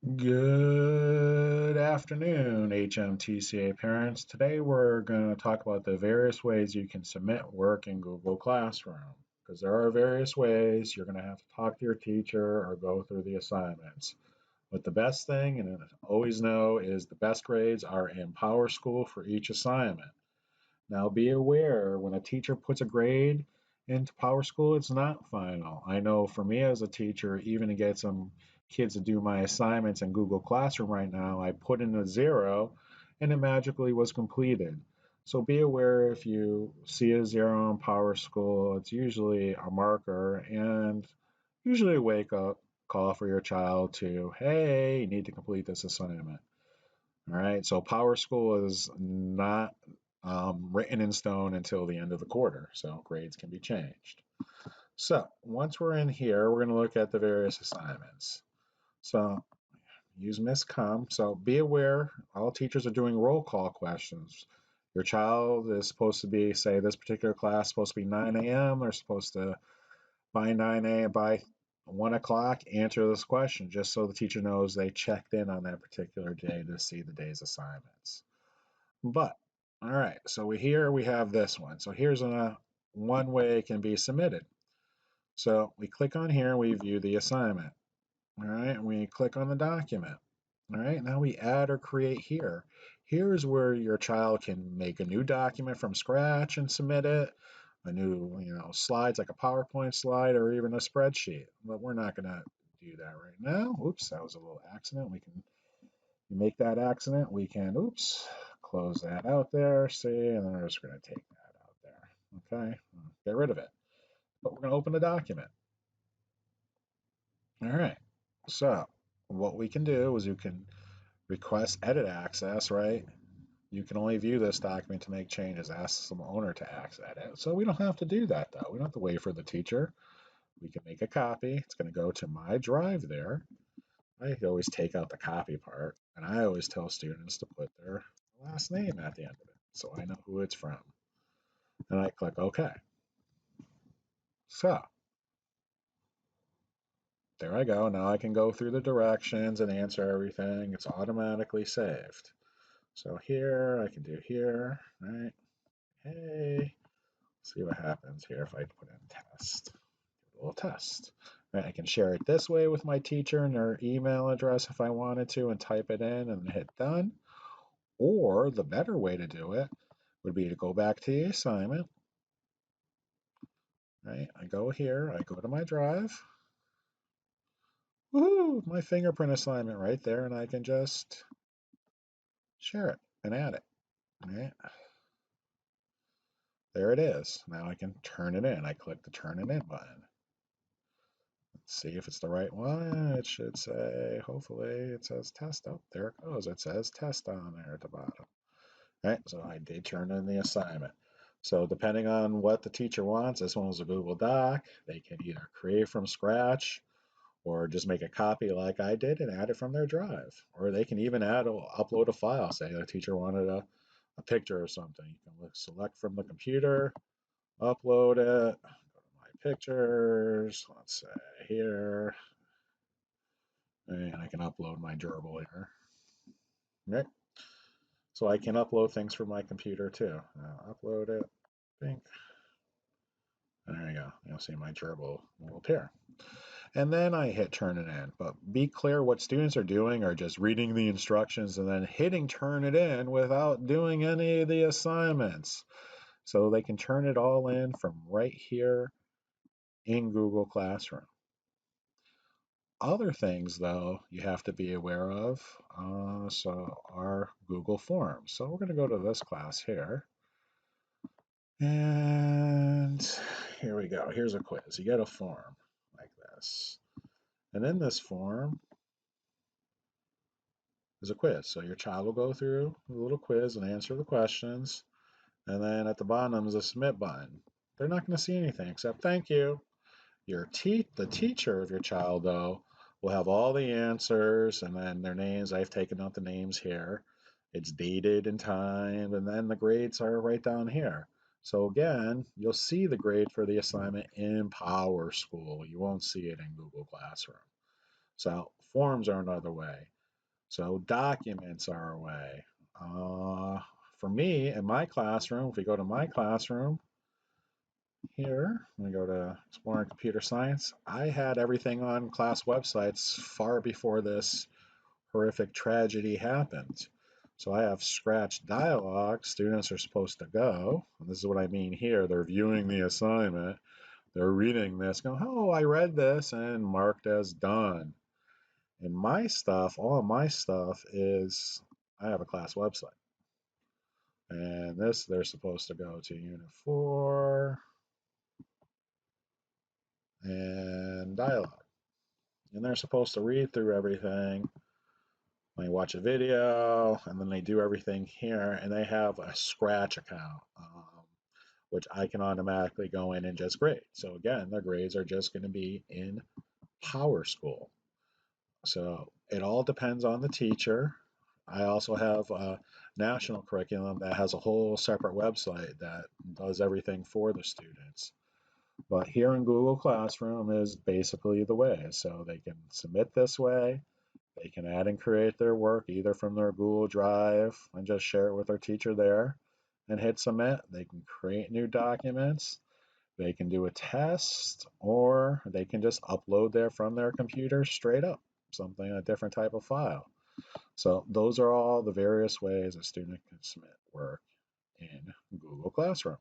Good afternoon, HMTCA parents. Today we're going to talk about the various ways you can submit work in Google Classroom. Because there are various ways you're going to have to talk to your teacher or go through the assignments. But the best thing, and always know, is the best grades are in PowerSchool for each assignment. Now be aware when a teacher puts a grade into PowerSchool, it's not final. I know for me as a teacher, even to get some kids to do my assignments in Google Classroom right now, I put in a 0 and it magically was completed. So be aware if you see a 0 in PowerSchool, it's usually a marker and usually a wake up call for your child to, hey, you need to complete this assignment. All right, so PowerSchool is not written in stone until the end of the quarter, so grades can be changed. So once we're in here, we're going to look at the various assignments. So use miscom. So be aware, all teachers are doing roll call questions. Your child is supposed to be, say, this particular class is supposed to be 9 a.m. They're supposed to, by 9 a.m., by 1 o'clock, answer this question, just so the teacher knows they checked in on that particular day to see the day's assignments. But, all right, so here we have this one. So here's one way it can be submitted. So we click on here, we view the assignment. All right, and we click on the document. All right, now we add or create here. Here's where your child can make a new document from scratch and submit it, a new, slides like a PowerPoint slide or even a spreadsheet. But we're not going to do that right now. Oops, that was a little accident. We can make that accident. We can, oops, close that out there, see, and then we're just going to take that out there. Okay, get rid of it. But we're going to open the document. All right, so what we can do is you can request edit access, right? You can only view this document to make changes. Ask some owner to access it. So we don't have to do that though. We don't have to wait for the teacher. We can make a copy. It's going to go to my drive there. I always take out the copy part, and I always tell students to put their last name at the end of it so I know who it's from. And I click OK. So there I go. Now I can go through the directions and answer everything. It's automatically saved. So here I can do here, right? Hey, see what happens here if I put in test. A little test. Right, I can share it this way with my teacher and their email address if I wanted to and type it in and hit done. Or the better way to do it would be to go back to the assignment. Right, I go here, I go to my drive. Woohoo! My fingerprint assignment right there, and I can just share it and add it. Right, there it is. Now I can turn it in. I click the turn it in button. Let's see if it's the right one. It should say, hopefully, it says test. Oh, there it goes. It says test on there at the bottom. Right, so I did turn in the assignment. So depending on what the teacher wants, this one was a Google Doc. They can either create from scratch or just make a copy like I did and add it from their drive. Or they can even upload a file. Say the teacher wanted a picture or something. You can select from the computer, upload it, go to my pictures, let's say here, and I can upload my gerbil here. Okay. So I can upload things from my computer too. I'll upload it. Bing. There you go. You'll see my gerbil will appear. And then I hit turn it in. But be clear what students are doing are just reading the instructions and then hitting turn it in without doing any of the assignments. So they can turn it all in from right here in Google Classroom. Other things, though, you have to be aware of are Google Forms. So we're going to go to this class here. And here we go. Here's a quiz. You get a form like this. And in this form is a quiz. So your child will go through a little quiz and answer the questions. And then at the bottom is a submit button. They're not going to see anything except thank you. The teacher of your child, though, will have all the answers and then their names. I've taken out the names here. It's dated and time, and then the grades are right down here. So again, you'll see the grade for the assignment in PowerSchool. You won't see it in Google Classroom. So forms are another way. So documents are a way. Uh, for me, in my classroom, if we go to my classroom here, we go to Exploring Computer Science, I had everything on class websites far before this horrific tragedy happened. So I have scratch dialogue. Students are supposed to go. And this is what I mean here. They're viewing the assignment. They're reading this, go, oh, I read this and marked as done. And my stuff, all of my stuff is, I have a class website. And this, they're supposed to go to Unit 4 and dialogue. And they're supposed to read through everything. They watch a video, and then they do everything here, and they have a Scratch account, which I can automatically go in and just grade. So again, their grades are just going to be in Power School. So it all depends on the teacher. I also have a national curriculum that has a whole separate website that does everything for the students. But here in Google Classroom is basically the way. So they can submit this way. They can add and create their work either from their Google Drive and just share it with their teacher there and hit submit. They can create new documents. They can do a test, or they can just upload there from their computer straight up, something, a different type of file. So those are all the various ways a student can submit work in Google Classroom.